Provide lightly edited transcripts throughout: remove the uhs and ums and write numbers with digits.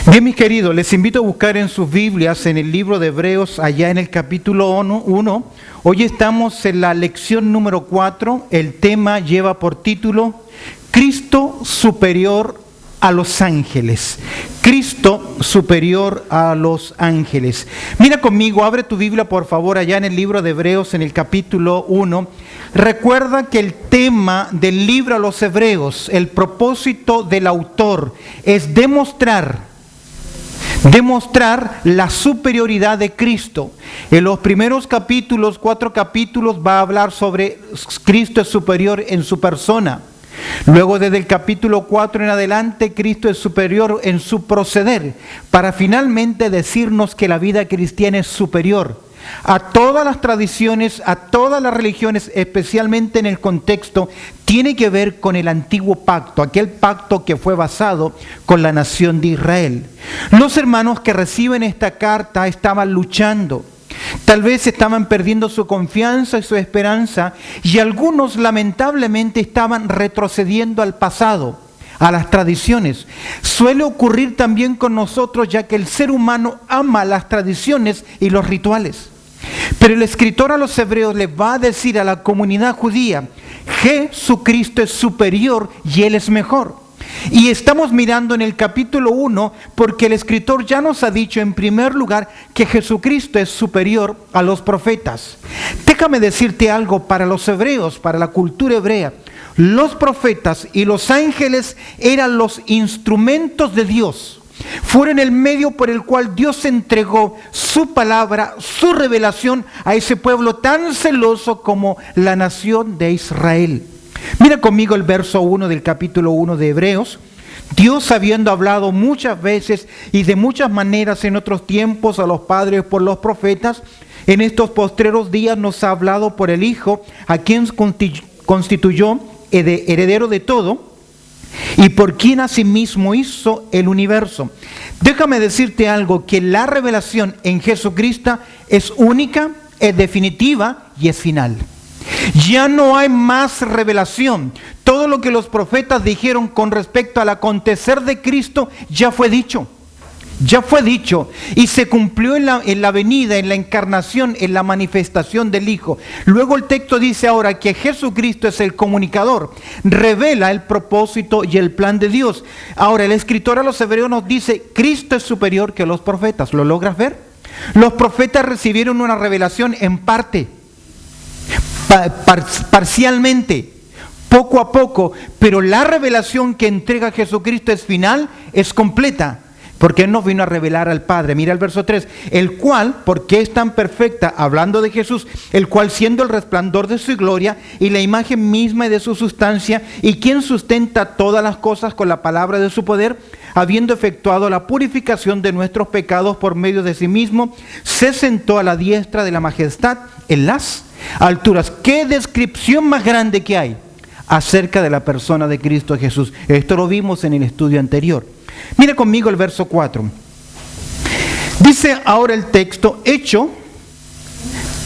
Bien, mis queridos, les invito a buscar en sus Biblias, en el libro de Hebreos, allá en el capítulo 1. Hoy estamos en la lección número 4. El tema lleva por título Cristo superior a los ángeles. Cristo superior a los ángeles. Mira conmigo, abre tu Biblia por favor allá en el libro de Hebreos, en el capítulo 1. Recuerda que el tema del libro a los Hebreos, el propósito del autor es demostrar la superioridad de Cristo. En los primeros capítulos, 4 capítulos, va a hablar sobre Cristo es superior en su persona. Luego, desde el capítulo 4 en adelante, Cristo es superior en su proceder, para finalmente decirnos que la vida cristiana es superior a todas las tradiciones, a todas las religiones, especialmente en el contexto, tiene que ver con el antiguo pacto, aquel pacto que fue basado con la nación de Israel. Los hermanos que reciben esta carta estaban luchando. Tal vez estaban perdiendo su confianza y su esperanza, y algunos lamentablemente estaban retrocediendo al pasado, a las tradiciones. Suele ocurrir también con nosotros, ya que el ser humano ama las tradiciones y los rituales. Pero el escritor a los hebreos les va a decir a la comunidad judía: Jesucristo es superior y Él es mejor. Y estamos mirando en el capítulo 1 porque el escritor ya nos ha dicho en primer lugar que Jesucristo es superior a los profetas. Déjame decirte algo para los hebreos, para la cultura hebrea. Los profetas y los ángeles eran los instrumentos de Dios. Fueron el medio por el cual Dios entregó su palabra, su revelación a ese pueblo tan celoso como la nación de Israel. Mira conmigo el verso 1 del capítulo 1 de Hebreos. Dios, habiendo hablado muchas veces y de muchas maneras en otros tiempos a los padres por los profetas, en estos postreros días nos ha hablado por el Hijo, a quien constituyó heredero de todo, y por quien asimismo hizo el universo. Déjame decirte algo, que la revelación en Jesucristo es única, es definitiva y es final. Ya no hay más revelación. Todo lo que los profetas dijeron con respecto al acontecer de Cristo ya fue dicho. Ya fue dicho y se cumplió en la venida, en la encarnación, en la manifestación del Hijo. Luego el texto dice ahora que Jesucristo es el comunicador, revela el propósito y el plan de Dios. Ahora el escritor a los hebreos nos dice: Cristo es superior que los profetas. ¿Lo logras ver? Los profetas recibieron una revelación en parte, parcialmente, poco a poco, pero la revelación que entrega Jesucristo es final, es completa. Porque Él nos vino a revelar al Padre. Mira el verso 3. El cual, porque es tan perfecta, hablando de Jesús, el cual siendo el resplandor de su gloria y la imagen misma de su sustancia, y quien sustenta todas las cosas con la palabra de su poder, habiendo efectuado la purificación de nuestros pecados por medio de sí mismo, se sentó a la diestra de la majestad en las alturas. ¿Qué descripción más grande que hay acerca de la persona de Cristo Jesús? Esto lo vimos en el estudio anterior. Mira conmigo el verso 4. Dice ahora el texto: hecho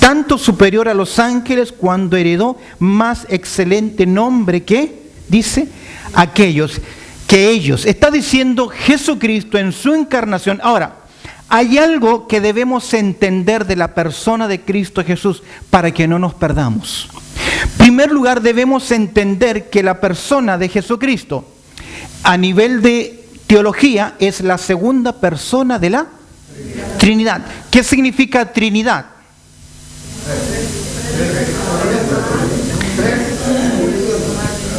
tanto superior a los ángeles, cuando heredó más excelente nombre que, dice, aquellos que ellos. Está diciendo Jesucristo en su encarnación. Ahora, hay algo que debemos entender de la persona de Cristo Jesús para que no nos perdamos. En primer lugar, debemos entender que la persona de Jesucristo, a nivel de teología, es la segunda persona de la Trinidad. ¿Qué significa Trinidad?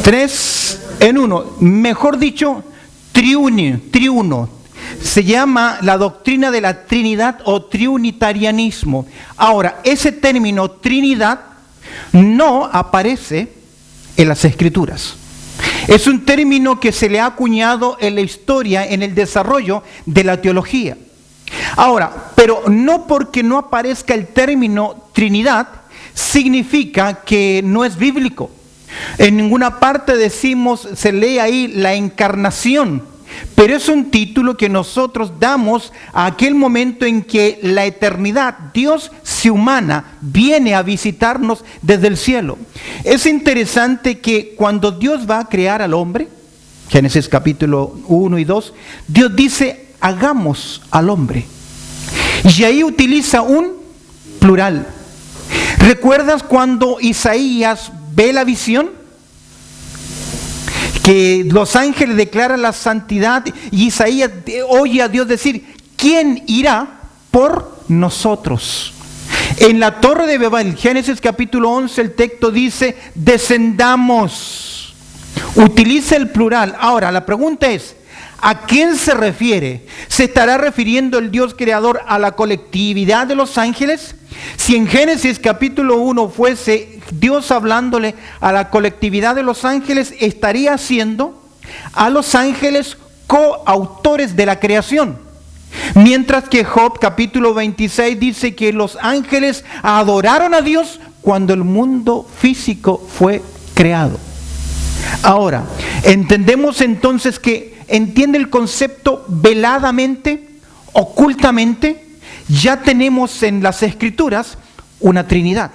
Tres en uno. Mejor dicho, triuno. Se llama la doctrina de la Trinidad o triunitarianismo. Ahora, ese término Trinidad no aparece en las Escrituras. Es un término que se le ha acuñado en la historia, en el desarrollo de la teología. Ahora, pero no porque no aparezca el término Trinidad, significa que no es bíblico. En ninguna parte decimos, se lee ahí la encarnación, pero es un título que nosotros damos a aquel momento en que la eternidad, Dios se humana, viene a visitarnos desde el cielo. Es interesante que cuando Dios va a crear al hombre, Génesis capítulo 1 y 2, Dios dice: hagamos al hombre. Y ahí utiliza un plural. ¿Recuerdas cuando Isaías ve la visión? Que los ángeles declaran la santidad y Isaías oye a Dios decir, ¿quién irá por nosotros? En la torre de Babel, Génesis capítulo 11, el texto dice, descendamos. Utiliza el plural. Ahora, la pregunta es, ¿a quién se refiere? ¿Se estará refiriendo el Dios creador a la colectividad de los ángeles? Si en Génesis capítulo 1 fuese Dios hablándole a la colectividad de los ángeles, estaría haciendo a los ángeles coautores de la creación. Mientras que Job capítulo 26 dice que los ángeles adoraron a Dios cuando el mundo físico fue creado. Ahora, entendemos entonces que entiende el concepto veladamente, ocultamente. Ya tenemos en las Escrituras una Trinidad.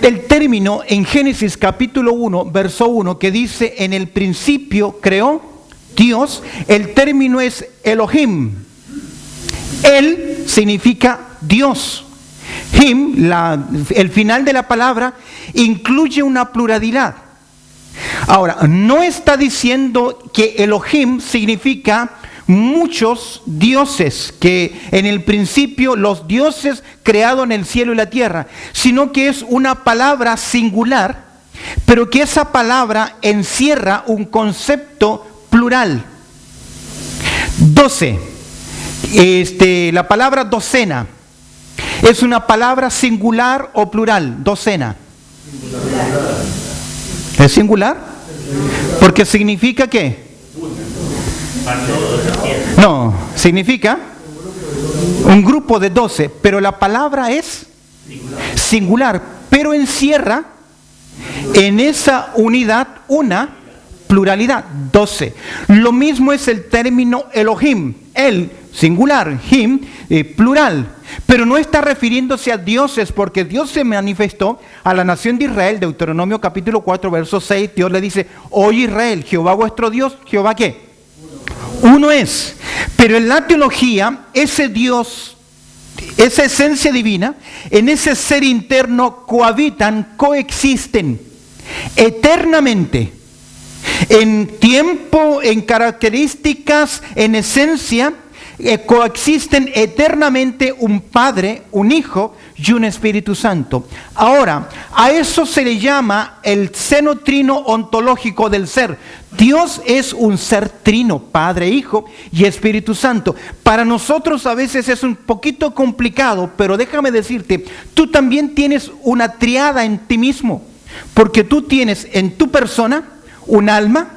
El término en Génesis capítulo 1, verso 1, que dice, en el principio creó Dios, el término es Elohim. El significa Dios. Him, el final de la palabra, incluye una pluralidad. Ahora, no está diciendo que Elohim significa muchos dioses, que en el principio los dioses creados en el cielo y la tierra, sino que es una palabra singular, pero que esa palabra encierra un concepto plural. 12. La palabra docena es una palabra singular o plural. Docena. ¿Es singular? Porque significa ¿qué? No, significa un grupo de 12, pero la palabra es singular, pero encierra en esa unidad una pluralidad, 12. Lo mismo es el término Elohim, el singular, him, plural, pero no está refiriéndose a dioses, porque Dios se manifestó a la nación de Israel. Deuteronomio capítulo 4, verso 6, Dios le dice, oye Israel, Jehová vuestro Dios, Jehová ¿qué? Uno es. Pero en la teología, ese Dios, esa esencia divina, en ese ser interno cohabitan, coexisten eternamente, en tiempo, en características, en esencia, coexisten eternamente un Padre, un Hijo y un Espíritu Santo. Ahora, a eso se le llama el seno trino ontológico del ser. Dios es un ser trino, Padre, Hijo y Espíritu Santo. Para nosotros a veces es un poquito complicado, pero déjame decirte, tú también tienes una triada en ti mismo, porque tú tienes en tu persona un alma,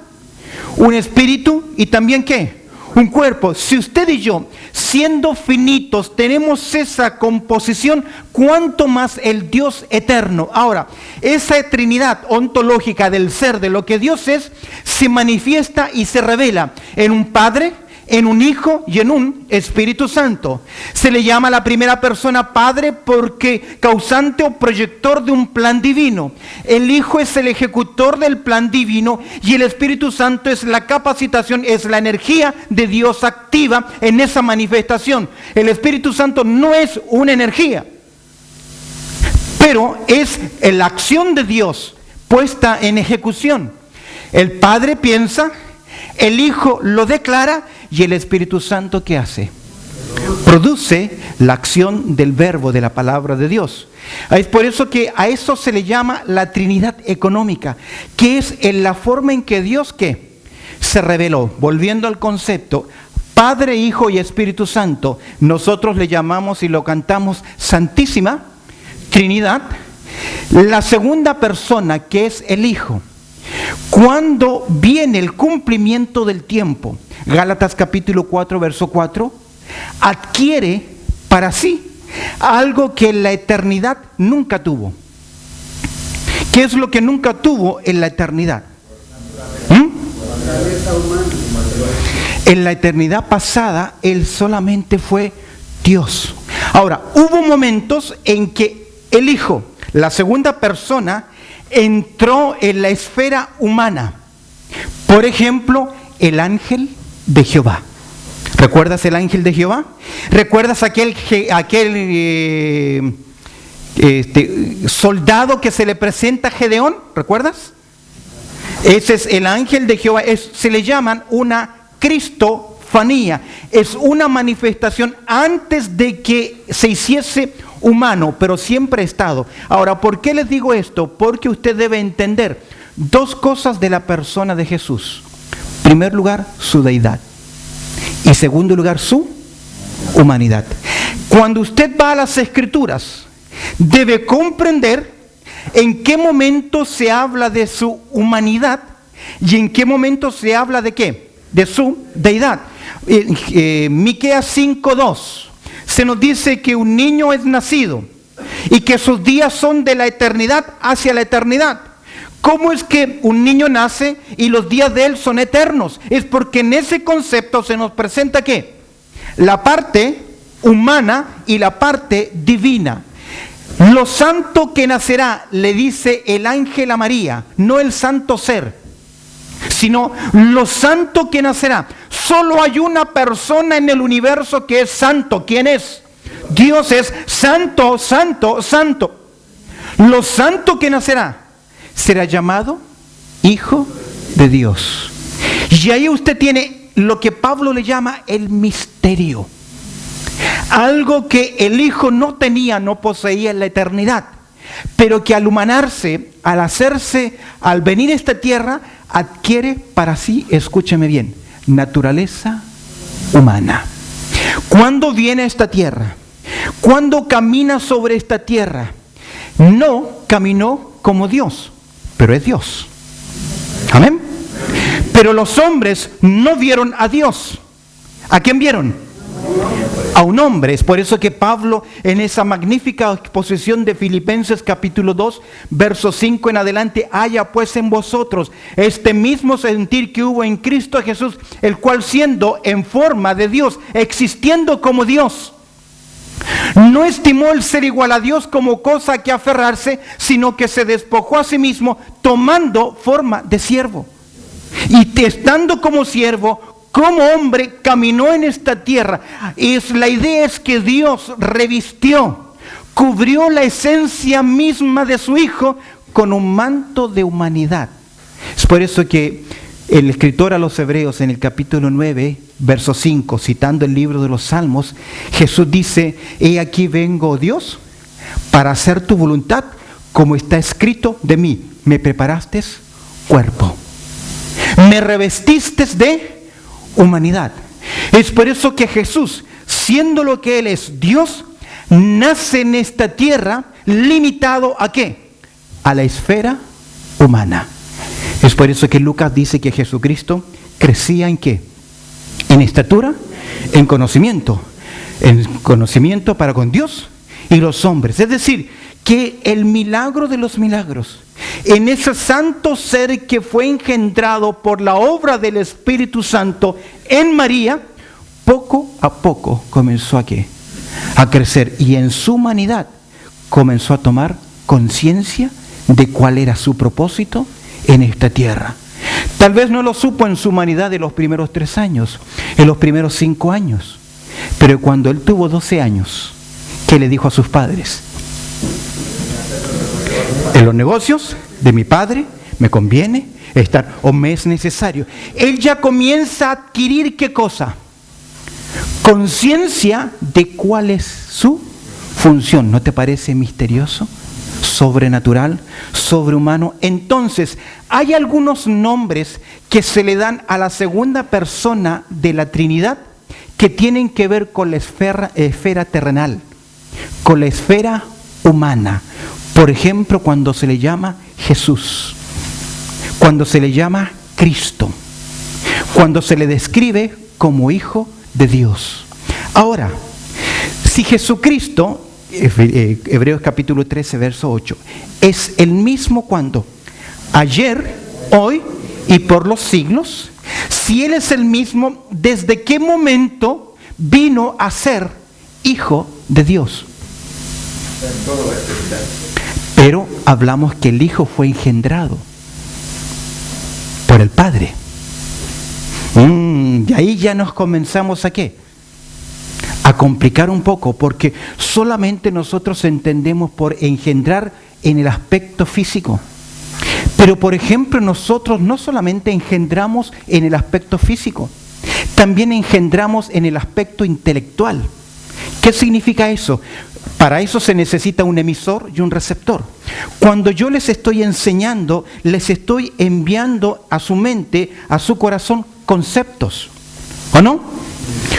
un espíritu y también ¿qué? Un cuerpo. Si usted y yo, siendo finitos, tenemos esa composición, ¿cuánto más el Dios eterno? Ahora, esa Trinidad ontológica del ser, de lo que Dios es, se manifiesta y se revela en un Padre, en un Hijo y en un Espíritu Santo. Se le llama a la primera persona Padre porque causante o proyector de un plan divino. El Hijo es el ejecutor del plan divino y el Espíritu Santo es la capacitación, es la energía de Dios activa en esa manifestación. El Espíritu Santo no es una energía, pero es la acción de Dios puesta en ejecución. El Padre piensa, el Hijo lo declara y el Espíritu Santo ¿qué hace? Produce la acción del verbo de la palabra de Dios. Es por eso que a eso se le llama la Trinidad económica, que es en la forma en que Dios ¿qué? Se reveló. Volviendo al concepto, Padre, Hijo y Espíritu Santo, nosotros le llamamos y lo cantamos Santísima Trinidad. La segunda persona, que es el Hijo, cuando viene el cumplimiento del tiempo, Gálatas capítulo 4, verso 4, adquiere para sí algo que en la eternidad nunca tuvo. ¿Qué es lo que nunca tuvo en la eternidad? En la eternidad pasada, Él solamente fue Dios. Ahora, hubo momentos en que el Hijo, la segunda persona, entró en la esfera humana. Por ejemplo, el ángel de Jehová. ¿Recuerdas el ángel de Jehová? ¿Recuerdas aquel soldado que se le presenta a Gedeón? ¿Recuerdas? Ese es el ángel de Jehová. Se le llaman una cristofanía. Es una manifestación antes de que se hiciese humano, pero siempre ha estado. Ahora, ¿por qué les digo esto? Porque usted debe entender dos cosas de la persona de Jesús. En primer lugar, su deidad. Y en segundo lugar, su humanidad. Cuando usted va a las Escrituras, debe comprender en qué momento se habla de su humanidad y en qué momento se habla de qué, de su deidad. Miqueas 5:2 se nos dice que un niño es nacido y que sus días son de la eternidad hacia la eternidad. ¿Cómo es que un niño nace y los días de él son eternos? Es porque en ese concepto se nos presenta ¿qué? La parte humana y la parte divina. Lo santo que nacerá, le dice el ángel a María, no el santo ser, sino lo santo que nacerá. Solo hay una persona en el universo que es santo. ¿Quién es? Dios es santo, santo, santo. Lo santo que nacerá será llamado Hijo de Dios. Y ahí usted tiene lo que Pablo le llama el misterio. Algo que el Hijo no tenía, no poseía en la eternidad, pero que al humanarse, al venir a esta tierra, adquiere para sí, escúcheme bien, naturaleza humana. ¿Cuándo viene a esta tierra? ¿Cuándo camina sobre esta tierra? No caminó como Dios, pero es Dios. Amén. Pero los hombres no vieron a Dios. ¿A quién vieron? A un hombre. Es por eso que Pablo, en esa magnífica exposición de Filipenses capítulo 2, verso 5 en adelante, haya pues en vosotros este mismo sentir que hubo en Cristo Jesús, el cual siendo en forma de Dios, existiendo como Dios, no estimó el ser igual a Dios como cosa a que aferrarse, sino que se despojó a sí mismo, tomando forma de siervo. Y estando como siervo, como hombre, caminó en esta tierra. La idea es que Dios revistió, cubrió la esencia misma de su Hijo con un manto de humanidad. Es por eso que el escritor a los Hebreos en el capítulo 9, verso 5, citando el libro de los Salmos, Jesús dice: he aquí vengo, oh Dios, para hacer tu voluntad, como está escrito de mí. Me preparaste cuerpo, me revestiste de humanidad. Es por eso que Jesús, siendo lo que Él es, Dios, nace en esta tierra limitado ¿a qué? A la esfera humana. Es por eso que Lucas dice que Jesucristo crecía ¿en qué? En estatura, en conocimiento para con Dios y los hombres. Es decir, que el milagro de los milagros, en ese santo ser que fue engendrado por la obra del Espíritu Santo en María, poco a poco comenzó ¿a qué? A crecer, y en su humanidad comenzó a tomar conciencia de cuál era su propósito en esta tierra. Tal vez no lo supo en su humanidad en los primeros 3 años, en los primeros 5 años, pero cuando él tuvo 12 años, ¿qué le dijo a sus padres? En los negocios de mi padre me conviene estar, o me es necesario. Él ya comienza a adquirir ¿qué cosa? Conciencia de cuál es su función. ¿No te parece misterioso? Sobrenatural, sobrehumano. Entonces, hay algunos nombres que se le dan a la segunda persona de la Trinidad que tienen que ver con la esfera terrenal, con la esfera humana. Por ejemplo, cuando se le llama Jesús, cuando se le llama Cristo, cuando se le describe como Hijo de Dios. Ahora, si Jesucristo, Hebreos capítulo 13, verso 8, es el mismo cuando, ayer, hoy y por los siglos, si Él es el mismo, ¿desde qué momento vino a ser Hijo de Dios? Pero hablamos que el Hijo fue engendrado por el Padre. Y ahí ya nos comenzamos ¿a qué? A complicar un poco, porque solamente nosotros entendemos por engendrar en el aspecto físico. Pero por ejemplo, nosotros no solamente engendramos en el aspecto físico, también engendramos en el aspecto intelectual. ¿Qué significa eso? Para eso se necesita un emisor y un receptor. Cuando yo les estoy enseñando, les estoy enviando a su mente, a su corazón, conceptos. ¿O no?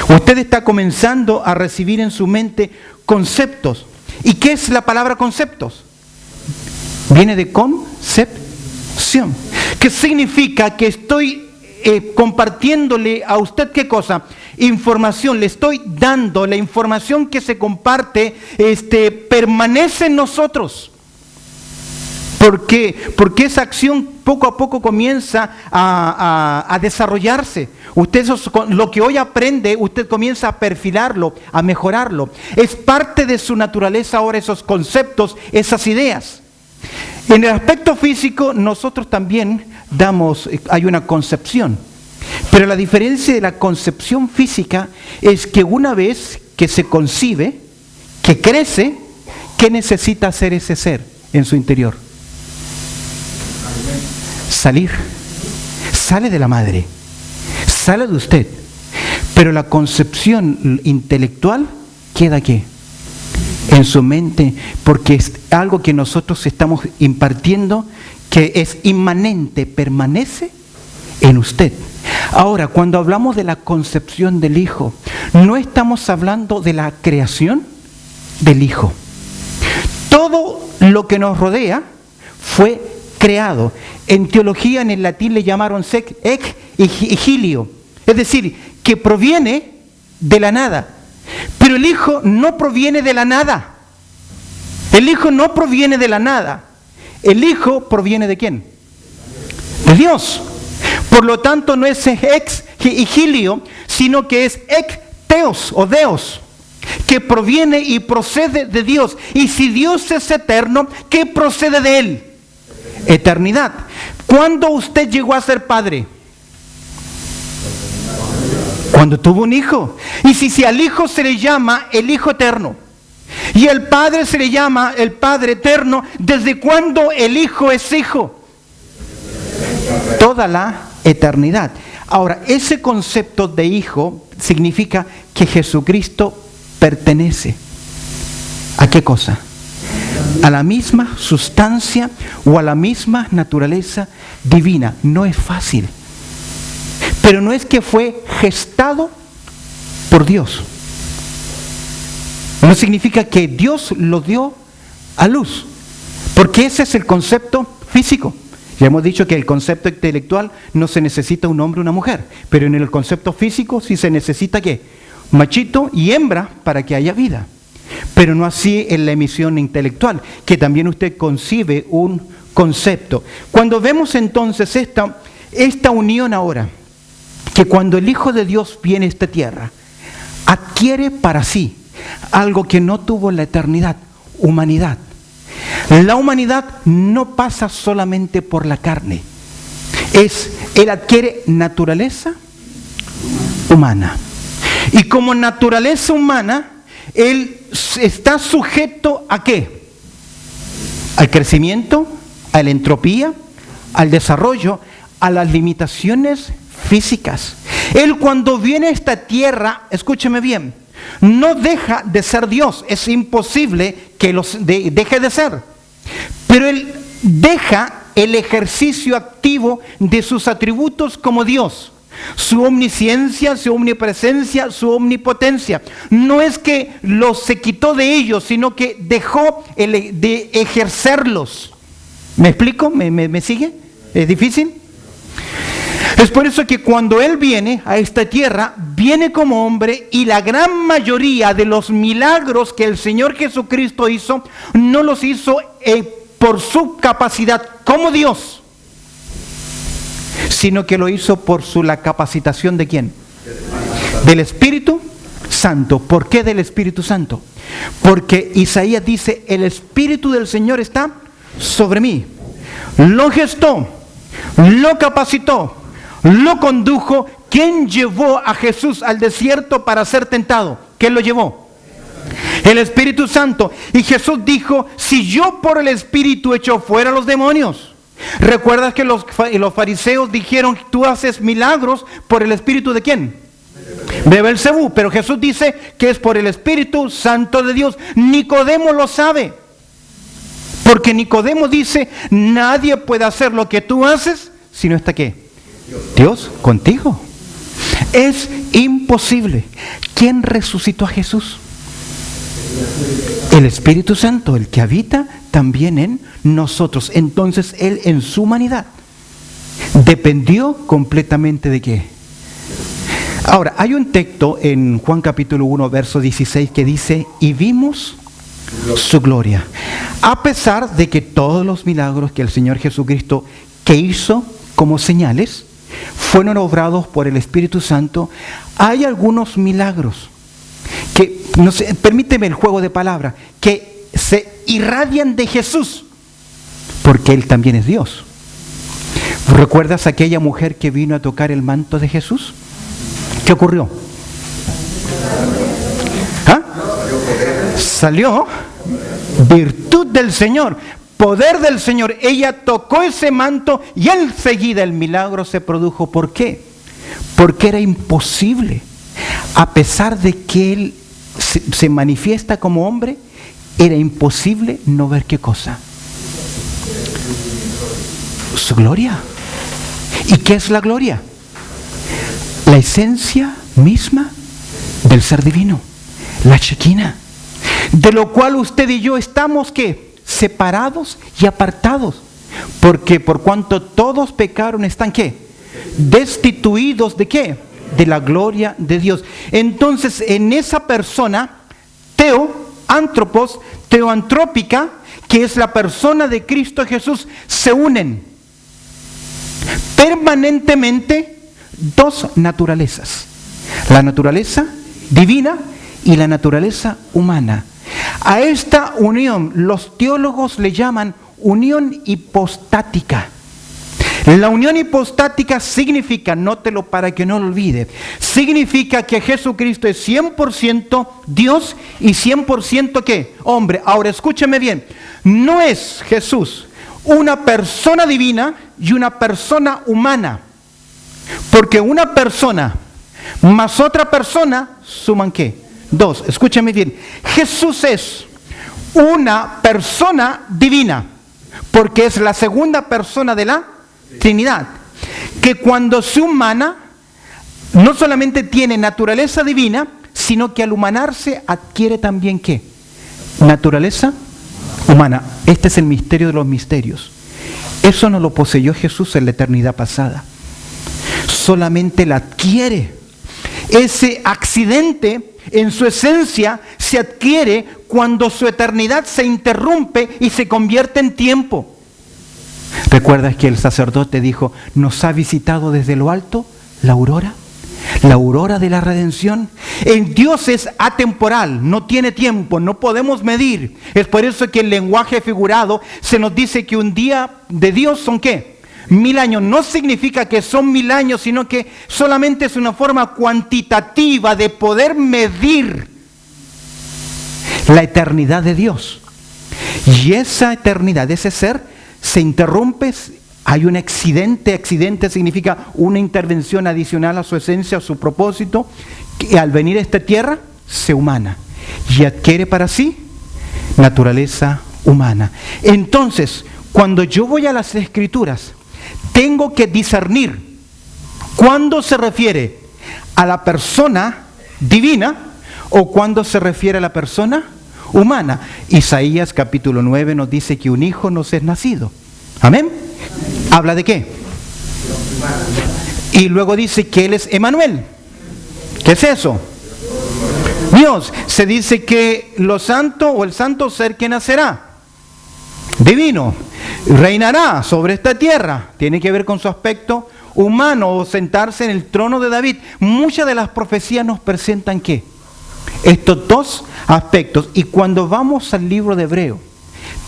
Usted está comenzando a recibir en su mente conceptos. ¿Y qué es la palabra conceptos? Viene de concepción. ¿Qué significa? Que estoy compartiéndole a usted, ¿qué cosa? Información, le estoy dando, la información que se comparte permanece en nosotros. ¿Por qué? Porque esa acción poco a poco comienza a desarrollarse. Usted lo que hoy aprende, usted comienza a perfilarlo, a mejorarlo. Es parte de su naturaleza ahora esos conceptos, esas ideas. En el aspecto físico nosotros también hay una concepción. Pero la diferencia de la concepción física es que una vez que se concibe, que crece, ¿qué necesita hacer ese ser en su interior? Salir. Sale de la madre, sale de usted. Pero la concepción intelectual queda ¿qué? En su mente, porque es algo que nosotros estamos impartiendo, que es inmanente, permanece en usted. Ahora, cuando hablamos de la concepción del Hijo, no estamos hablando de la creación del Hijo. Todo lo que nos rodea fue creado. En teología, en el latín le llamaron ex nihilo, es decir, que proviene de la nada. Pero el Hijo no proviene de la nada. El Hijo no proviene de la nada. El Hijo proviene ¿de quién? De Dios. Por lo tanto, no es ex nihilo, sino que es ex theos o Deos, que proviene y procede de Dios. Y si Dios es eterno, ¿qué procede de Él? Eternidad. ¿Cuándo usted llegó a ser padre? Cuando tuvo un hijo. Y si al hijo se le llama el Hijo eterno, y el Padre se le llama el Padre eterno, ¿desde cuándo el Hijo es hijo? Toda la eternidad. Ahora, ese concepto de hijo significa que Jesucristo pertenece. ¿A qué cosa? A la misma sustancia o a la misma naturaleza divina. No es fácil. Pero no es que fue gestado por Dios. No significa que Dios lo dio a luz. Porque ese es el concepto físico. Ya hemos dicho que el concepto intelectual no se necesita un hombre o una mujer. Pero en el concepto físico sí se necesita ¿qué? Machito y hembra para que haya vida. Pero no así en la emisión intelectual, que también usted concibe un concepto. Cuando vemos entonces esta unión ahora, que cuando el Hijo de Dios viene a esta tierra, adquiere para sí algo que no tuvo en la eternidad, humanidad. La humanidad no pasa solamente por la carne. Él adquiere naturaleza humana. Y como naturaleza humana, Él está sujeto ¿a qué? Al crecimiento, a la entropía, al desarrollo, a las limitaciones físicas. Él cuando viene a esta tierra, escúcheme bien, no deja de ser Dios. Es imposible que deje de ser. Pero Él deja el ejercicio activo de sus atributos como Dios. Su omnisciencia, su omnipresencia, su omnipotencia. No es que se quitó de ellos, sino que dejó de ejercerlos. ¿Me explico? ¿Me sigue? ¿Es difícil? Es por eso que cuando Él viene a esta tierra, viene como hombre, y la gran mayoría de los milagros que el Señor Jesucristo hizo, no los hizo por su capacidad como Dios, sino que lo hizo por la capacitación ¿de quién? Del Espíritu Santo. ¿Por qué del Espíritu Santo? Porque Isaías dice, el Espíritu del Señor está sobre mí. Lo gestó, lo capacitó, lo condujo, ¿quién llevó a Jesús al desierto para ser tentado? ¿Quién lo llevó? El Espíritu Santo. Y Jesús dijo, si yo por el Espíritu echo fuera los demonios. ¿Recuerdas que los fariseos dijeron, tú haces milagros por el Espíritu de quién? De Belcebú. Pero Jesús dice que es por el Espíritu Santo de Dios. Nicodemo lo sabe. Porque Nicodemo dice, nadie puede hacer lo que tú haces si no está ¿qué? Dios contigo. Es imposible. ¿Quién resucitó a Jesús? El Espíritu Santo, el que habita también en nosotros. Entonces Él en su humanidad dependió completamente de ¿qué? Ahora, hay un texto en Juan capítulo 1, verso 16 que dice, y vimos su gloria. A pesar de que todos los milagros que el Señor Jesucristo que hizo como señales fueron obrados por el Espíritu Santo, hay algunos milagros que, no sé, permíteme el juego de palabras, que se irradian de Jesús, porque Él también es Dios. ¿Recuerdas aquella mujer que vino a tocar el manto de Jesús? ¿Qué ocurrió? ¿Ah? Salió virtud del Señor, poder del Señor. Ella tocó ese manto y enseguida el milagro se produjo. ¿Por qué? Porque era imposible. A pesar de que Él se manifiesta como hombre, era imposible no ver qué cosa. Su gloria. ¿Y qué es la gloria? La esencia misma del ser divino, la Shekinah, de lo cual usted y yo estamos ¿qué? Separados y apartados, porque por cuanto todos pecaron están ¿qué? Destituidos de ¿qué? De la gloria de Dios. Entonces en esa persona, teoantrópica, que es la persona de Cristo Jesús, se unen permanentemente dos naturalezas, la naturaleza divina y la naturaleza humana. A esta unión los teólogos le llaman unión hipostática. La unión hipostática significa, nótelo para que no lo olvide, significa que Jesucristo es 100% Dios y 100% ¿qué? Hombre. Ahora escúcheme bien, no es Jesús una persona divina y una persona humana, porque una persona más otra persona suman ¿qué? Dos. Escúchame bien, Jesús es una persona divina, porque es la segunda persona de la Trinidad, que cuando se humana, no solamente tiene naturaleza divina, sino que al humanarse adquiere también ¿qué? Naturaleza humana. Este es el misterio de los misterios. Eso no lo poseyó Jesús en la eternidad pasada. Solamente la adquiere. Ese accidente en su esencia se adquiere cuando su eternidad se interrumpe y se convierte en tiempo. ¿Recuerdas que el sacerdote dijo, nos ha visitado desde lo alto la aurora de la redención? El Dios es atemporal, no tiene tiempo, no podemos medir. Es por eso que el lenguaje figurado se nos dice que un día de Dios son ¿qué? 1000 años. No significa que son 1000 años, sino que solamente es una forma cuantitativa de poder medir la eternidad de Dios. Y esa eternidad, ese ser, se interrumpe, hay un accidente. Accidente significa una intervención adicional a su esencia, a su propósito, que al venir a esta tierra se humana y adquiere para sí naturaleza humana. Entonces, cuando yo voy a las Escrituras, tengo que discernir cuándo se refiere a la persona divina o cuándo se refiere a la persona humana. Isaías capítulo 9 nos dice que un hijo nos es nacido. Amén. ¿Habla de qué? Y luego dice que Él es Emmanuel. ¿Qué es eso? Dios. Se dice que lo santo o el santo ser que nacerá, divino, reinará sobre esta tierra. Tiene que ver con su aspecto humano o sentarse en el trono de David. Muchas de las profecías nos presentan ¿qué? Estos dos aspectos. Y cuando vamos al libro de Hebreo,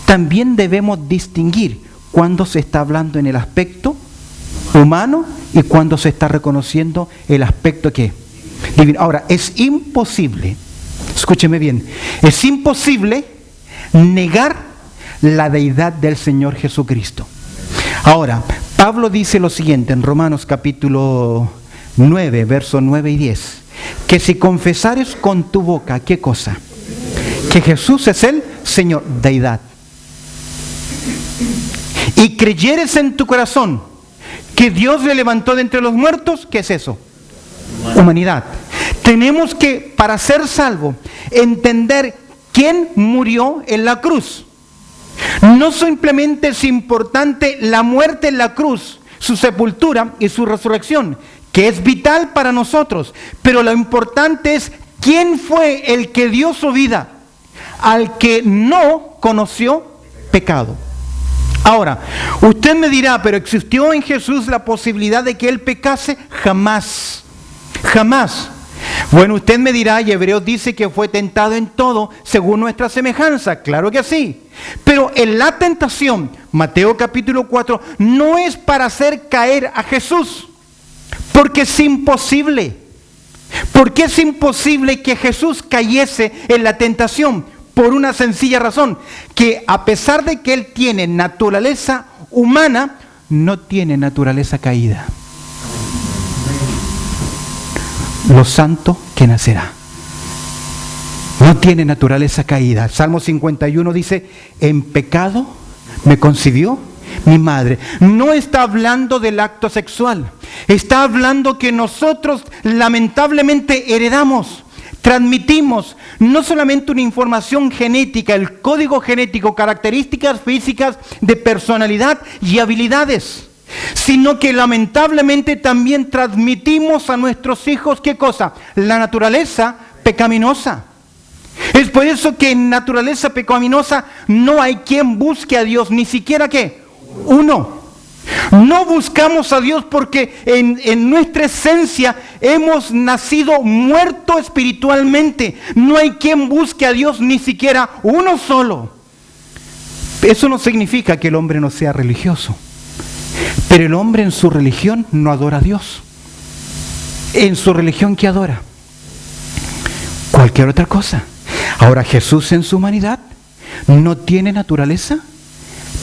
también debemos distinguir cuando se está hablando en el aspecto humano y cuando se está reconociendo el aspecto que divino. Ahora, es imposible, escúcheme bien, es imposible negar la deidad del Señor Jesucristo. Ahora, Pablo dice lo siguiente en Romanos capítulo 9, versos 9 y 10, que si confesares con tu boca, ¿qué cosa? Que Jesús es el Señor, deidad. Y creyeres en tu corazón que Dios le levantó de entre los muertos, ¿qué es eso? Humanidad. Tenemos que, para ser salvos, entender quién murió en la cruz. No simplemente es importante la muerte en la cruz, su sepultura y su resurrección, que es vital para nosotros, pero lo importante es quién fue el que dio su vida al que no conoció pecado. Ahora, usted me dirá, pero ¿existió en Jesús la posibilidad de que Él pecase? Jamás, jamás. Bueno, usted me dirá, y Hebreos dice que fue tentado en todo según nuestra semejanza. Claro que sí. Pero en la tentación, Mateo capítulo 4, no es para hacer caer a Jesús, porque es imposible. ¿Por qué es imposible que Jesús cayese en la tentación? Por una sencilla razón, que a pesar de que Él tiene naturaleza humana, no tiene naturaleza caída. Lo santo que nacerá no tiene naturaleza caída. Salmo 51 dice, en pecado me concibió mi madre. No está hablando del acto sexual, está hablando que nosotros lamentablemente heredamos, transmitimos no solamente una información genética, el código genético, características físicas de personalidad y habilidades, sino que lamentablemente también transmitimos a nuestros hijos, ¿qué cosa? La naturaleza pecaminosa. Es por eso que en naturaleza pecaminosa no hay quien busque a Dios, ni siquiera ¿qué? Uno. No buscamos a Dios porque en nuestra esencia hemos nacido muerto espiritualmente. No hay quien busque a Dios, ni siquiera uno solo. Eso no significa que el hombre no sea religioso. Pero el hombre en su religión no adora a Dios. En su religión, ¿qué adora? Cualquier otra cosa. Ahora, Jesús en su humanidad no tiene naturaleza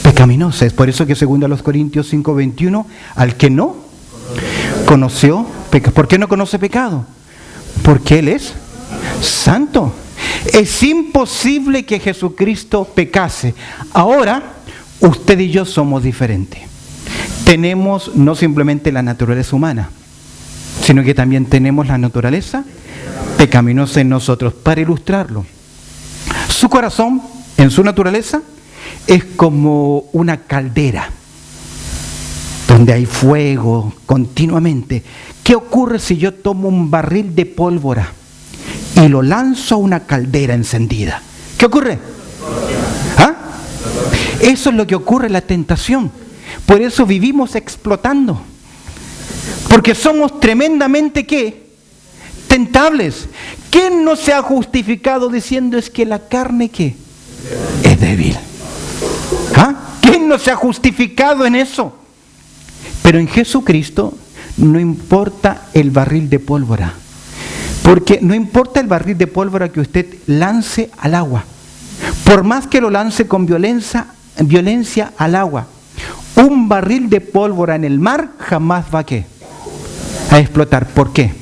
pecaminosa. Es por eso que segundo a los Corintios 5:21, al que no conoció pecado. ¿Por qué no conoce pecado? Porque Él es santo. Es imposible que Jesucristo pecase. Ahora, usted y yo somos diferentes. Tenemos no simplemente la naturaleza humana, sino que también tenemos la naturaleza pecaminosa en nosotros. Para ilustrarlo, su corazón, en su naturaleza, es como una caldera donde hay fuego continuamente. ¿Qué ocurre si yo tomo un barril de pólvora y lo lanzo a una caldera encendida? ¿Qué ocurre? ¿Ah? Eso es lo que ocurre en la tentación. Por eso vivimos explotando. Porque somos tremendamente ¿qué? Tentables. ¿Quién no se ha justificado diciendo es que la carne ¿qué? Es débil? ¿Ah? ¿Quién no se ha justificado en eso? Pero en Jesucristo no importa el barril de pólvora. Porque no importa el barril de pólvora que usted lance al agua. Por más que lo lance con violencia al agua, un barril de pólvora en el mar jamás va a explotar. ¿Por qué?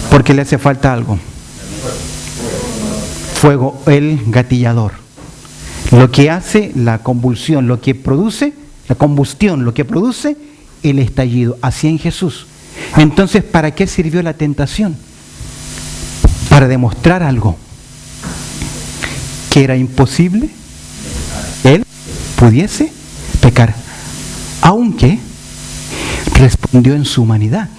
Porque le hace falta algo. Fuego, el gatillador. Lo que hace la convulsión, lo que produce, la combustión, lo que produce el estallido. Así en Jesús. Entonces, ¿para qué sirvió la tentación? Para demostrar algo. Que era imposible Él pudiese pecar. Aunque respondió en su humanidad.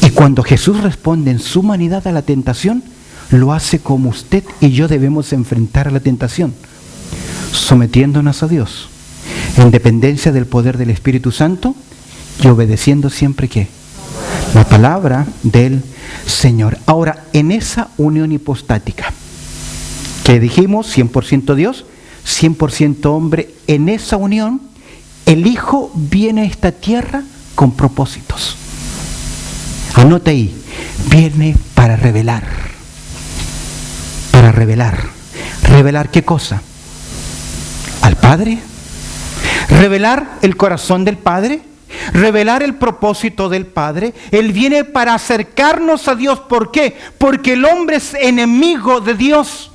Y cuando Jesús responde en su humanidad a la tentación, lo hace como usted y yo debemos enfrentar a la tentación, sometiéndonos a Dios, en dependencia del poder del Espíritu Santo y obedeciendo siempre ¿qué? La palabra del Señor. Ahora, en esa unión hipostática, que dijimos 100% Dios, 100% hombre, en esa unión, el Hijo viene a esta tierra con propósitos. Anote ahí, viene para revelar. Para revelar. ¿Revelar qué cosa? Al Padre. Revelar el corazón del Padre. Revelar el propósito del Padre. Él viene para acercarnos a Dios. ¿Por qué? Porque el hombre es enemigo de Dios.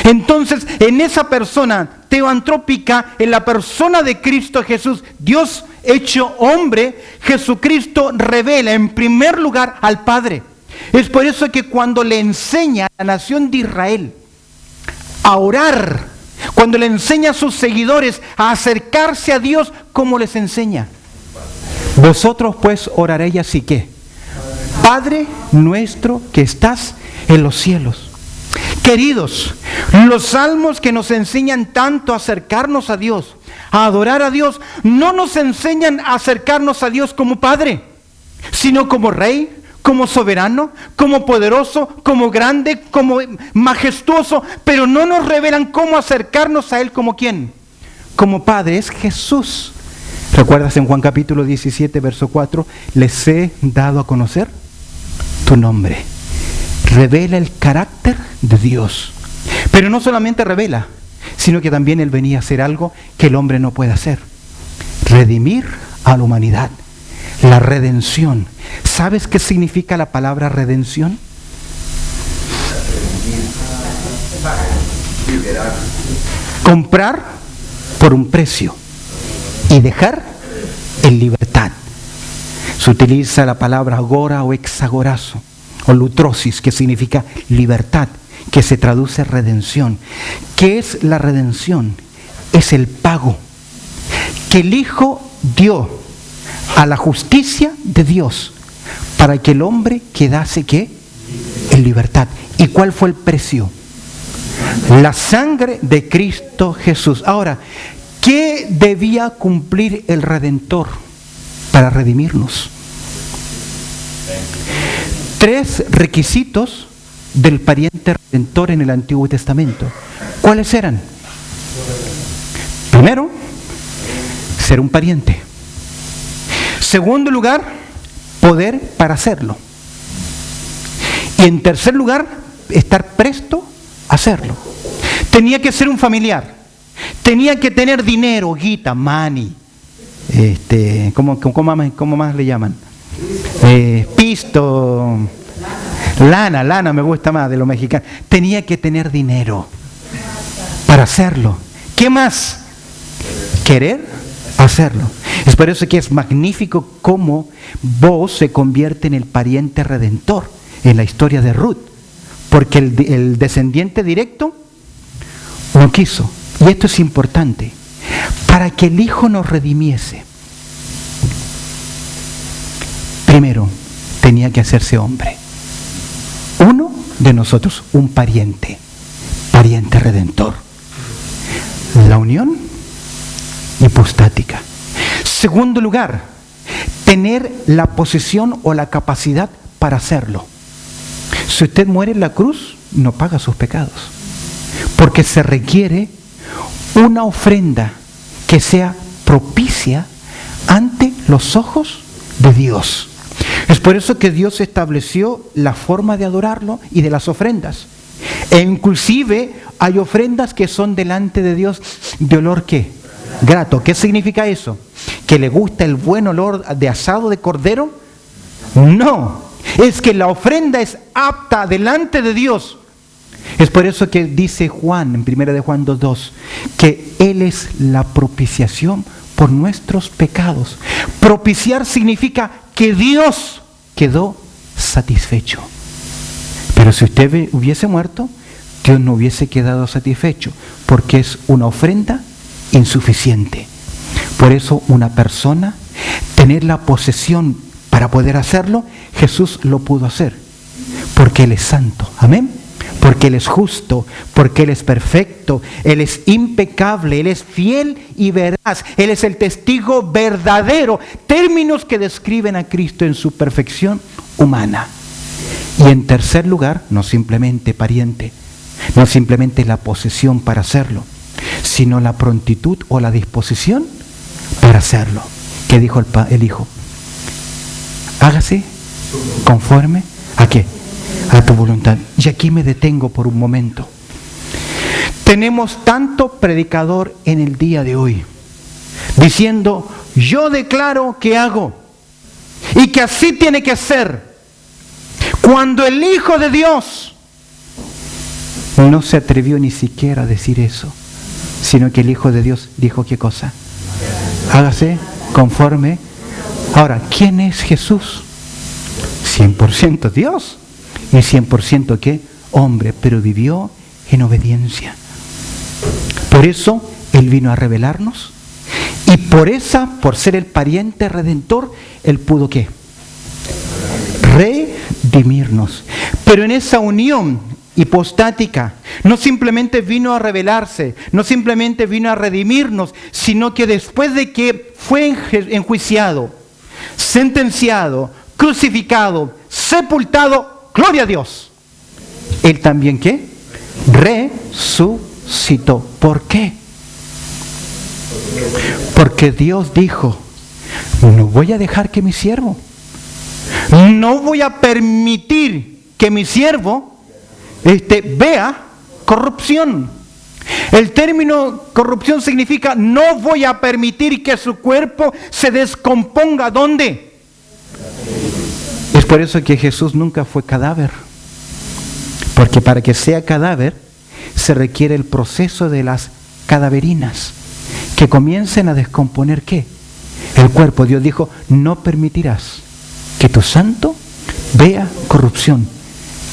Entonces, en esa persona teoantrópica, en la persona de Cristo Jesús, Dios hecho hombre, Jesucristo revela en primer lugar al Padre. Es por eso que cuando le enseña a la nación de Israel a orar, cuando le enseña a sus seguidores a acercarse a Dios, ¿cómo les enseña? Vosotros pues oraréis así que: Padre nuestro que estás en los cielos. Queridos, los salmos que nos enseñan tanto a acercarnos a Dios, a adorar a Dios, no nos enseñan a acercarnos a Dios como Padre, sino como Rey, como soberano, como poderoso, como grande, como majestuoso, pero no nos revelan cómo acercarnos a Él como ¿quién? Como Padre. Es Jesús. ¿Recuerdas en Juan capítulo 17, verso 4? Les he dado a conocer tu nombre. Revela el carácter de Dios. Pero no solamente revela, sino que también Él venía a hacer algo que el hombre no puede hacer: redimir a la humanidad. La redención. ¿Sabes qué significa la palabra redención? Comprar por un precio y dejar en libertad. Se utiliza la palabra agora o exagorazo o lutrosis, que significa libertad, que se traduce redención. ¿Qué es la redención? Es el pago que el Hijo dio a la justicia de Dios para que el hombre quedase ¿qué? En libertad. ¿Y cuál fue el precio? La sangre de Cristo Jesús. Ahora, ¿qué debía cumplir el Redentor para redimirnos? 3 requisitos del pariente redentor en el Antiguo Testamento. ¿Cuáles eran? Primero, ser un pariente. Segundo lugar, poder para hacerlo. Y en tercer lugar, estar presto a hacerlo. Tenía que ser un familiar. Tenía que tener dinero, guita, money. ¿Cómo más le llaman? Pisto, lana me gusta más de lo mexicano. Tenía que tener dinero para hacerlo. ¿Qué más? Querer hacerlo. Es por eso que es magnífico cómo Boaz se convierte en el pariente redentor en la historia de Ruth, porque el descendiente directo no quiso. Y esto es importante: para que el Hijo nos redimiese, primero tenía que hacerse hombre. Uno de nosotros, un pariente redentor. La unión hipostática. Segundo lugar, tener la posesión o la capacidad para hacerlo. Si usted muere en la cruz, no paga sus pecados, porque se requiere una ofrenda que sea propicia ante los ojos de Dios. Es por eso que Dios estableció la forma de adorarlo y de las ofrendas. E inclusive hay ofrendas que son delante de Dios de olor ¿qué? Grato. ¿Qué significa eso? ¿Que le gusta el buen olor de asado de cordero? No, es que la ofrenda es apta delante de Dios. Es por eso que dice Juan, en 1 de Juan 2:2, que Él es la propiciación por nuestros pecados. Propiciar significa que Dios quedó satisfecho. Pero si usted hubiese muerto, Dios no hubiese quedado satisfecho, porque es una ofrenda insuficiente. Por eso una persona, tener la posesión para poder hacerlo, Jesús lo pudo hacer, porque Él es santo. Amén. Porque Él es justo, porque Él es perfecto, Él es impecable, Él es fiel y veraz, Él es el testigo verdadero. Términos que describen a Cristo en su perfección humana. Y en tercer lugar, no simplemente pariente, no simplemente la posesión para hacerlo, sino la prontitud o la disposición para hacerlo. ¿Qué dijo el Hijo? Hágase conforme ¿a qué? A tu voluntad. Y aquí me detengo por un momento. Tenemos tanto predicador en el día de hoy diciendo: yo declaro que hago y que así tiene que ser, cuando el Hijo de Dios no se atrevió ni siquiera a decir eso, sino que el Hijo de Dios dijo: ¿qué cosa? Hágase conforme. Ahora, ¿quién es Jesús? 100% Dios y 100% ¿qué? Hombre, pero vivió en obediencia. Por eso Él vino a revelarnos, y por ser el pariente redentor, Él pudo ¿qué? Redimirnos. Pero en esa unión hipostática, no simplemente vino a revelarse, no simplemente vino a redimirnos, sino que después de que fue enjuiciado, sentenciado, crucificado, sepultado, gloria a Dios, Él también ¿qué? Resucitó. ¿Por qué? Porque Dios dijo: no voy a dejar que mi siervo, no voy a permitir que mi siervo vea corrupción. El término corrupción significa: no voy a permitir que su cuerpo se descomponga. ¿Dónde? Es por eso que Jesús nunca fue cadáver, porque para que sea cadáver se requiere el proceso de las cadaverinas, que comiencen a descomponer ¿qué? El cuerpo. Dios dijo: no permitirás que tu santo vea corrupción.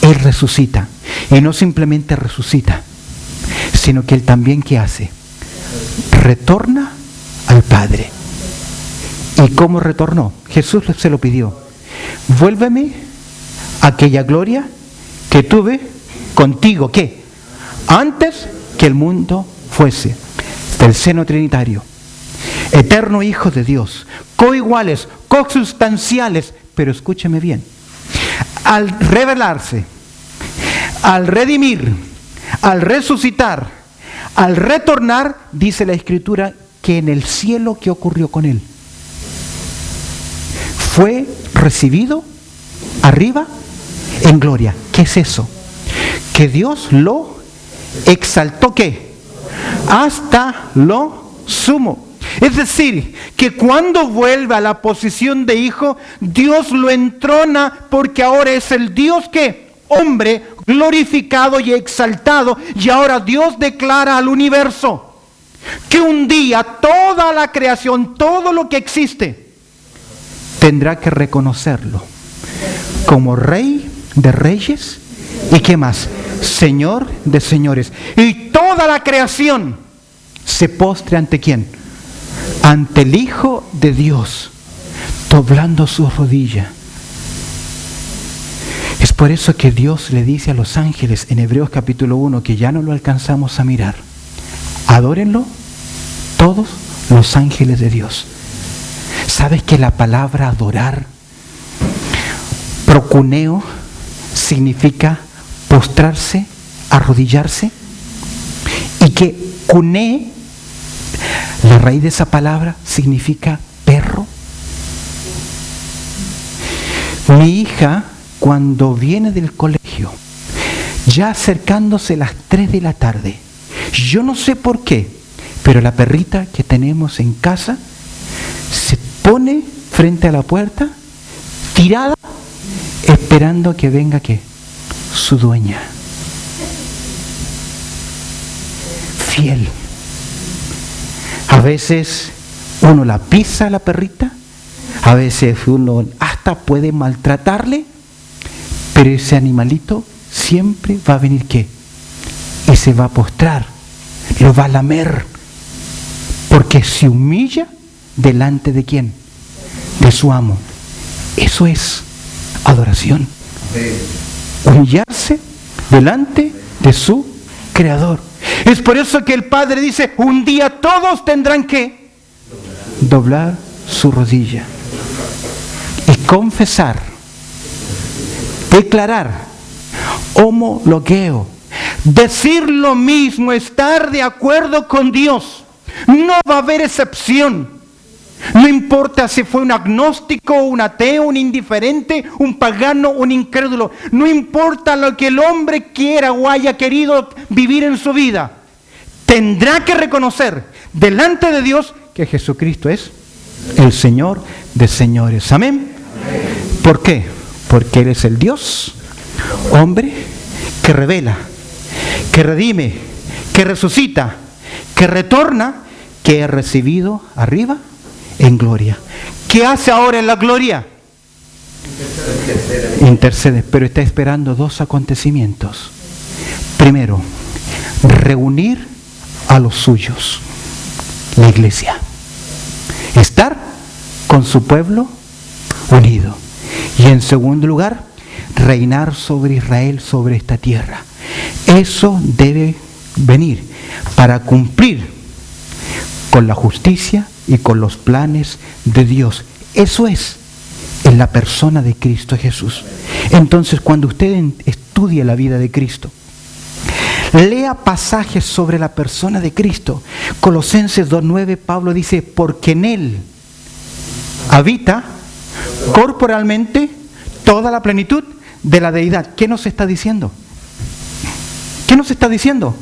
Él resucita, y no simplemente resucita, sino que Él también ¿qué hace? Retorna al Padre. ¿Y cómo retornó? Jesús se lo pidió: vuélveme aquella gloria que tuve contigo, ¿qué? Antes que el mundo fuese. Del seno trinitario, eterno Hijo de Dios, coiguales, consustanciales. Pero escúcheme bien: al revelarse, al redimir, al resucitar, al retornar, dice la Escritura que en el cielo, ¿qué ocurrió con Él? Fue recibido arriba en gloria. ¿Qué es eso? Que Dios lo exaltó, ¿qué? Hasta lo sumo. Es decir, que cuando vuelve a la posición de hijo, Dios lo entrona, porque ahora es el Dios que hombre glorificado y exaltado. Y ahora Dios declara al universo que un día toda la creación, todo lo que existe, tendrá que reconocerlo como Rey de Reyes y ¿qué más? Señor de señores. Y toda la creación se postre ante ¿quién? Ante el Hijo de Dios, doblando su rodilla. Es por eso que Dios le dice a los ángeles en Hebreos capítulo 1, que ya no lo alcanzamos a mirar: adórenlo todos los ángeles de Dios. ¿Sabes que la palabra adorar, procuneo, significa postrarse, arrodillarse? Y que cuné, la raíz de esa palabra, significa perro. Mi hija, cuando viene del colegio, ya acercándose las 3 de la tarde, yo no sé por qué, pero la perrita que tenemos en casa se pone frente a la puerta, tirada, esperando que venga ¿qué? Su dueña. Fiel. A veces uno la pisa a la perrita, a veces uno hasta puede maltratarle, pero ese animalito siempre va a venir ¿qué? Y se va a postrar, lo va a lamer, porque se humilla delante de ¿quién? De su amo. Eso es adoración. Humillarse delante de su Creador. Es por eso que el Padre dice: un día todos tendrán que doblar su rodilla y confesar, declarar, homologueo, decir lo mismo, estar de acuerdo con Dios. No va a haber excepción. No importa si fue un agnóstico, un ateo, un indiferente, un pagano, un incrédulo. No importa lo que el hombre quiera o haya querido vivir en su vida. Tendrá que reconocer delante de Dios que Jesucristo es el Señor de señores. Amén. ¿Por qué? Porque Él es el Dios, hombre, que revela, que redime, que resucita, que retorna, que he recibido arriba en gloria. ¿Qué hace ahora en la gloria? Intercede, pero está esperando dos acontecimientos. Primero, reunir a los suyos, la iglesia. Estar con su pueblo unido. Y en segundo lugar, reinar sobre Israel, sobre esta tierra. Eso debe venir para cumplir con la justicia y con los planes de Dios. Eso es en la persona de Cristo Jesús. Entonces, cuando usted estudie la vida de Cristo, lea pasajes sobre la persona de Cristo. Colosenses 2:9, Pablo dice, porque en Él habita corporalmente toda la plenitud de la deidad. ¿Qué nos está diciendo? ¿Qué nos está diciendo?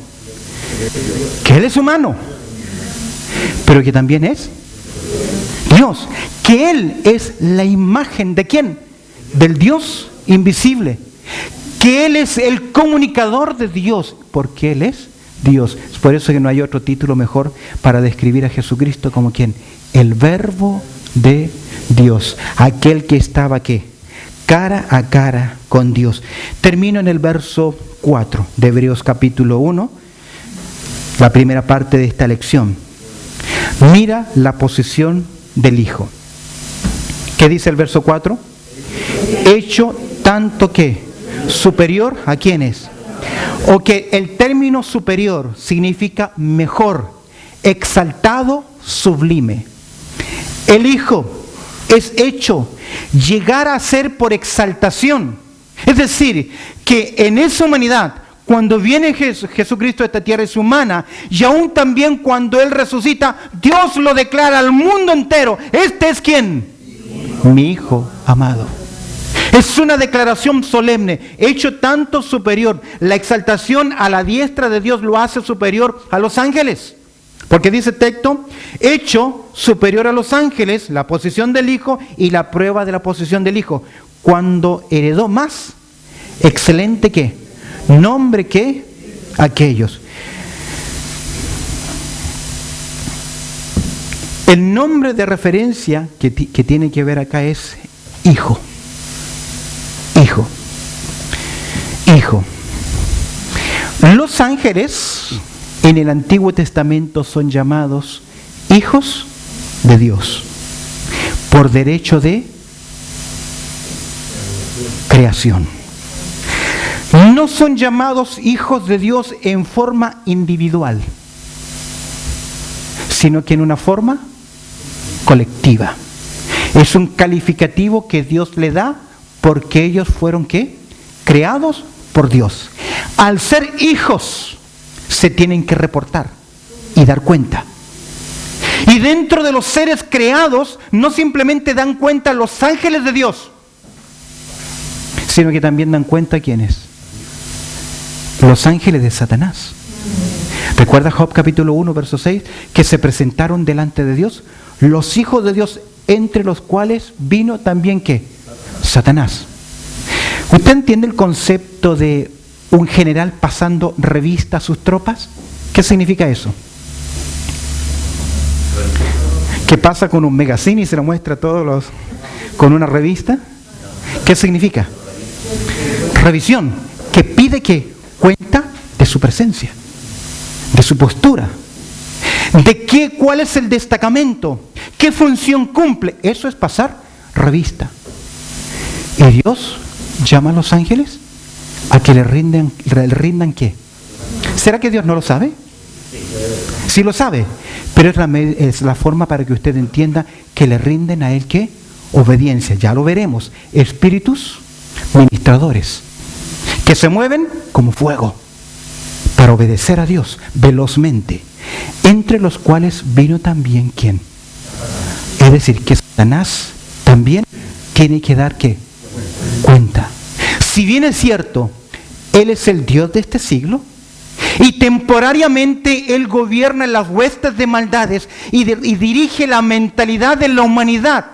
Que Él es humano, pero que también es Dios. Que Él es la imagen ¿de quién? Del Dios invisible. Que Él es el comunicador de Dios, porque Él es Dios. Es por eso que no hay otro título mejor para describir a Jesucristo como ¿quién? El Verbo de Dios. Aquel que estaba ¿qué? Cara a cara con Dios. Termino en el verso 4 de Hebreos capítulo 1, la primera parte de esta lección. Mira la posición del Hijo. ¿Qué dice el verso 4? Hecho tanto que superior ¿a quién es? O que el término superior significa mejor, exaltado, sublime. El Hijo es hecho llegar a ser por exaltación. Es decir, que en esa humanidad, cuando viene Jesucristo a esta tierra es humana, y aún también cuando Él resucita, Dios lo declara al mundo entero. ¿Este es quién? Mi Hijo amado. Es una declaración solemne, hecho tanto superior. La exaltación a la diestra de Dios lo hace superior a los ángeles. Porque dice el texto, hecho superior a los ángeles, la posición del Hijo y la prueba de la posición del Hijo. Cuando heredó más, excelente ¿qué? Nombre que aquellos. El nombre de referencia que tiene que ver acá es Hijo. Hijo. Hijo. Los ángeles en el Antiguo Testamento son llamados hijos de Dios por derecho de creación. No son llamados hijos de Dios en forma individual, sino que en una forma colectiva. Es un calificativo que Dios le da porque ellos fueron ¿qué? Creados por Dios. Al ser hijos, se tienen que reportar y dar cuenta. Y dentro de los seres creados, no simplemente dan cuenta los ángeles de Dios, sino que también dan cuenta ¿quiénes? Los ángeles de Satanás. ¿Recuerda Job capítulo 1, verso 6? Que se presentaron delante de Dios los hijos de Dios, entre los cuales vino también ¿qué? Satanás. ¿Usted entiende el concepto de un general pasando revista a sus tropas? ¿Qué significa eso? ¿Qué pasa con un megacine y se lo muestra a todos los con una revista? ¿Qué significa? Revisión, que pide que cuenta de su presencia, de su postura, de qué, cuál es el destacamento, qué función cumple. Eso es pasar revista. Y Dios llama a los ángeles a que le rindan ¿qué? ¿Será que Dios no lo sabe? Sí lo sabe, pero es la forma para que usted entienda que le rinden a Él ¿qué? Obediencia. Ya lo veremos. Espíritus ministradores que se mueven como fuego para obedecer a Dios velozmente, entre los cuales vino también ¿quién? Es decir, que Satanás también tiene que dar ¿qué? Cuenta. Si bien es cierto, Él es el Dios de este siglo, y temporariamente Él gobierna las huestes de maldades y dirige la mentalidad de la humanidad,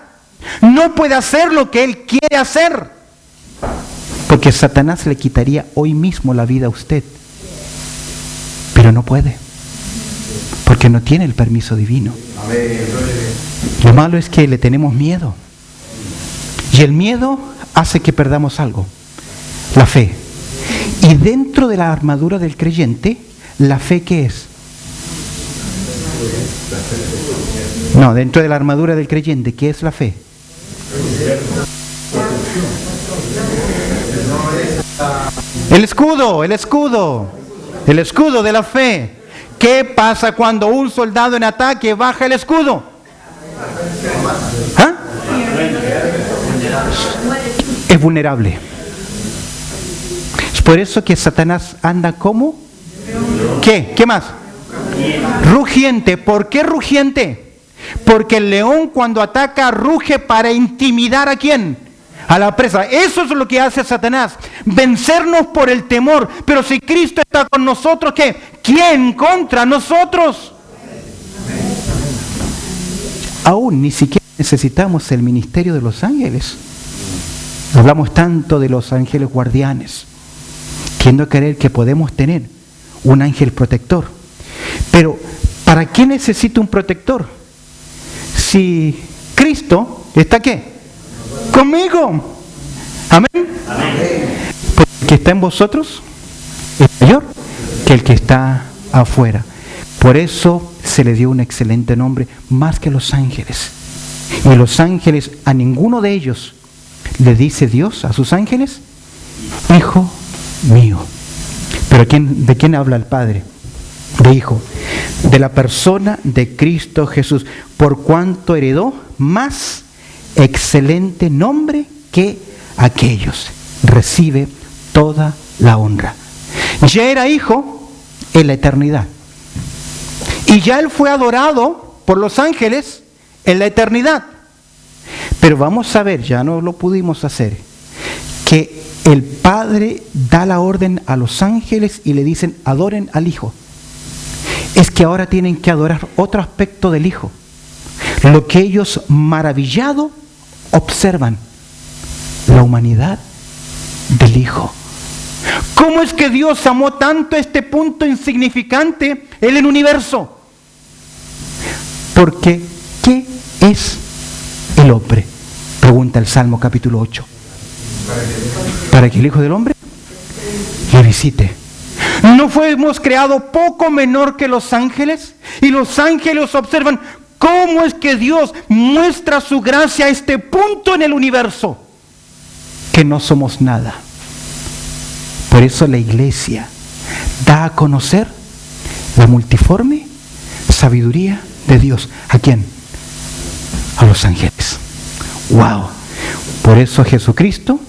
no puede hacer lo que Él quiere hacer, porque Satanás le quitaría hoy mismo la vida a usted, pero no puede, porque no tiene el permiso divino. Lo malo es que le tenemos miedo, y el miedo hace que perdamos algo, la fe. Y dentro de la armadura del creyente, ¿la fe qué es? No, dentro de la armadura del creyente, ¿qué es la fe? El escudo de la fe. ¿Qué pasa cuando un soldado en ataque baja el escudo? ¿Ah? Es vulnerable. Es por eso que Satanás anda como ¿qué? ¿Qué más? Rugiente. ¿Por qué rugiente? Porque el león cuando ataca ruge para intimidar ¿a quién? A la presa. Eso es lo que hace Satanás, vencernos por el temor. Pero si Cristo está con nosotros, ¿qué? ¿Quién contra nosotros? Aún ni siquiera necesitamos el ministerio de los ángeles. Hablamos tanto de los ángeles guardianes, queriendo creer que podemos tener un ángel protector. Pero ¿para qué necesito un protector? Si Cristo está ¿qué? Conmigo. Amén. Porque el que está en vosotros es mayor que el que está afuera. Por eso se le dio un excelente nombre, más que los ángeles. Y los ángeles, a ninguno de ellos le dice Dios a sus ángeles, hijo mío. Pero ¿de quién habla el Padre? De hijo. De la persona de Cristo Jesús, por cuanto heredó más excelente nombre que aquellos. Recibe toda la honra. Ya era hijo en la eternidad. Y ya Él fue adorado por los ángeles en la eternidad. Pero vamos a ver, ya no lo pudimos hacer, que el Padre da la orden a los ángeles y le dicen, adoren al Hijo. Es que ahora tienen que adorar otro aspecto del Hijo. Lo que ellos maravillado observan, la humanidad del Hijo. ¿Cómo es que Dios amó tanto este punto insignificante en el universo? Porque, ¿qué es el hombre? Pregunta el Salmo capítulo 8. Para que el Hijo del Hombre le visite. ¿No fuimos creados poco menor que los ángeles? Y los ángeles observan cómo es que Dios muestra su gracia a este punto en el universo, que no somos nada. Por eso la iglesia da a conocer la multiforme sabiduría de Dios. ¿A quién? A los ángeles. ¡Wow! Por eso Jesucristo,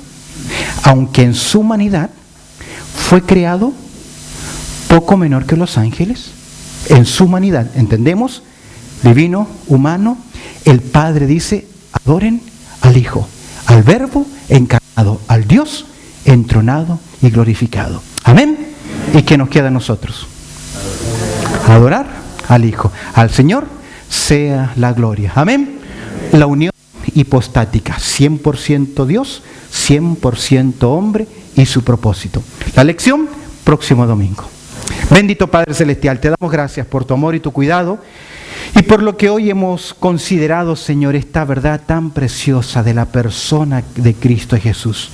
aunque en su humanidad fue creado poco menor que los ángeles, en su humanidad, ¿entendemos? Divino, humano, el Padre dice, adoren al Hijo, al Verbo encarnado, al Dios entronado y glorificado. Amén. ¿Y qué nos queda a nosotros? Adorar al Hijo. Al Señor sea la gloria. Amén. La unión hipostática, 100% Dios, 100% hombre y su propósito. La lección, próximo domingo. Bendito Padre Celestial, te damos gracias por tu amor y tu cuidado y por lo que hoy hemos considerado, Señor, esta verdad tan preciosa de la persona de Cristo Jesús,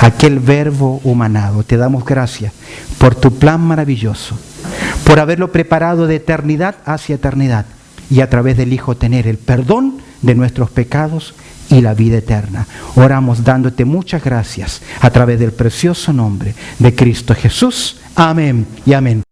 aquel Verbo humanado. Te damos gracias por tu plan maravilloso, por haberlo preparado de eternidad hacia eternidad y a través del Hijo tener el perdón de nuestros pecados y la vida eterna. Oramos dándote muchas gracias a través del precioso nombre de Cristo Jesús. Amén y amén.